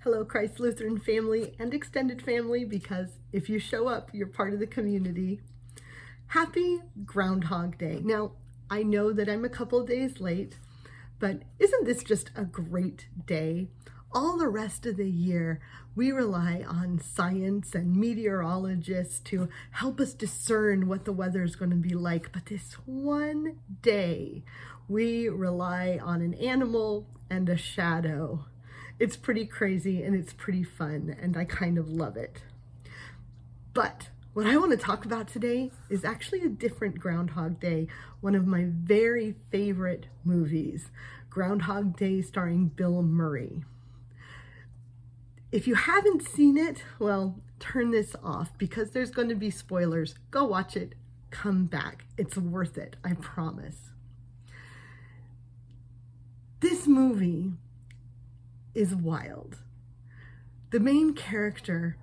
Hello, Christ Lutheran family and extended family, because if you show up, you're part of the community. Happy Groundhog Day. Now, I know that I'm a couple days late, but isn't this just a great day? All the rest of the year, we rely on science and meteorologists to help us discern what the weather is going to be like. But this one day, we rely on an animal and a shadow. It's pretty crazy and it's pretty fun, and I kind of love it. But what I want to talk about today is actually a different Groundhog Day, one of my very favorite movies, Groundhog Day starring Bill Murray. If you haven't seen it, well, turn this off because there's going to be spoilers. Go watch it, come back. It's worth it, I promise. This movie is wild. The main character,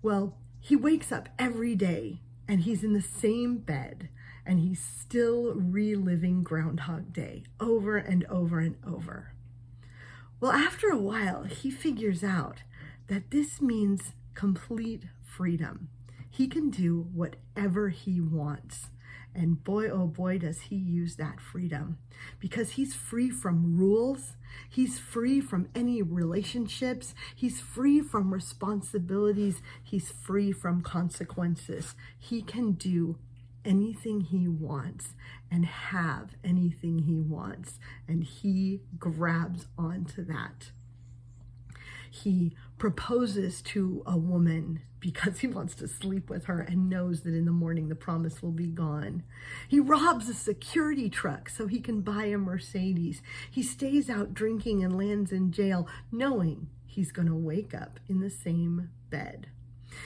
well, he wakes up every day and he's in the same bed and he's still reliving Groundhog Day over and over and over. Well, after a while, he figures out that this means complete freedom. He can do whatever he wants. And boy, oh boy, does he use that freedom, because he's free from rules. He's free from any relationships. He's free from responsibilities. He's free from consequences. He can do anything he wants and have anything he wants. And he grabs onto that. He proposes to a woman because he wants to sleep with her and knows that in the morning the promise will be gone. He robs a security truck so he can buy a Mercedes. He stays out drinking and lands in jail knowing he's going to wake up in the same bed.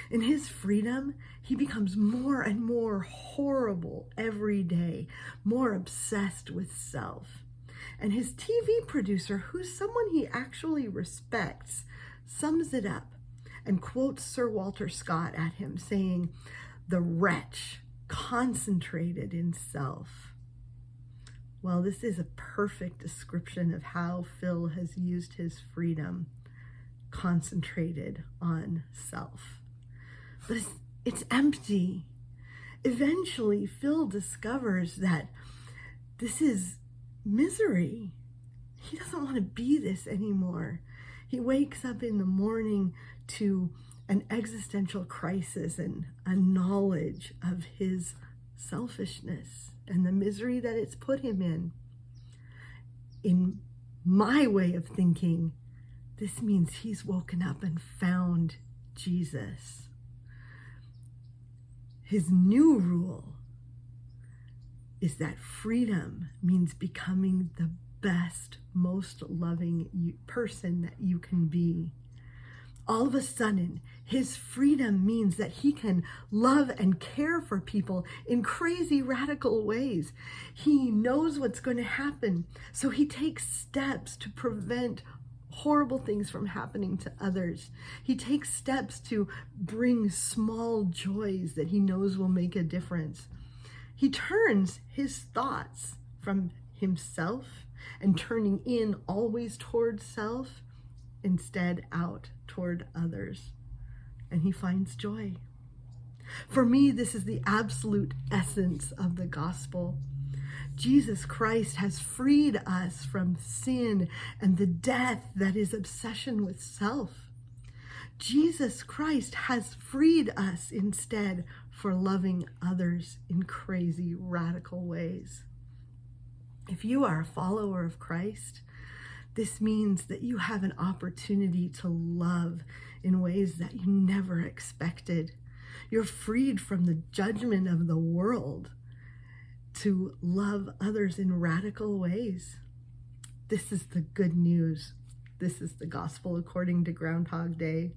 In his freedom, he becomes more and more horrible every day, more obsessed with self. And his TV producer, who's someone he actually respects, sums it up and quotes Sir Walter Scott at him, saying, "The wretch concentrated in self." Well, this is a perfect description of how Phil has used his freedom, concentrated on self. But it's empty. Eventually, Phil discovers that this is misery. He doesn't want to be this anymore. He wakes up in the morning to an existential crisis and a knowledge of his selfishness and the misery that it's put him in. In my way of thinking, this means he's woken up and found Jesus. His new rule is that freedom means becoming the best, most loving person that you can be. All of a sudden, his freedom means that he can love and care for people in crazy, radical ways. He knows what's going to happen, so he takes steps to prevent horrible things from happening to others. He takes steps to bring small joys that he knows will make a difference. He turns his thoughts from himself and turning in always toward self, instead out toward others. And he finds joy. For me, this is the absolute essence of the gospel. Jesus Christ has freed us from sin and the death that is obsession with self. Jesus Christ has freed us instead for loving others in crazy, radical ways. If you are a follower of Christ, this means that you have an opportunity to love in ways that you never expected. You're freed from the judgment of the world to love others in radical ways. This is the good news. This is the gospel according to Groundhog Day.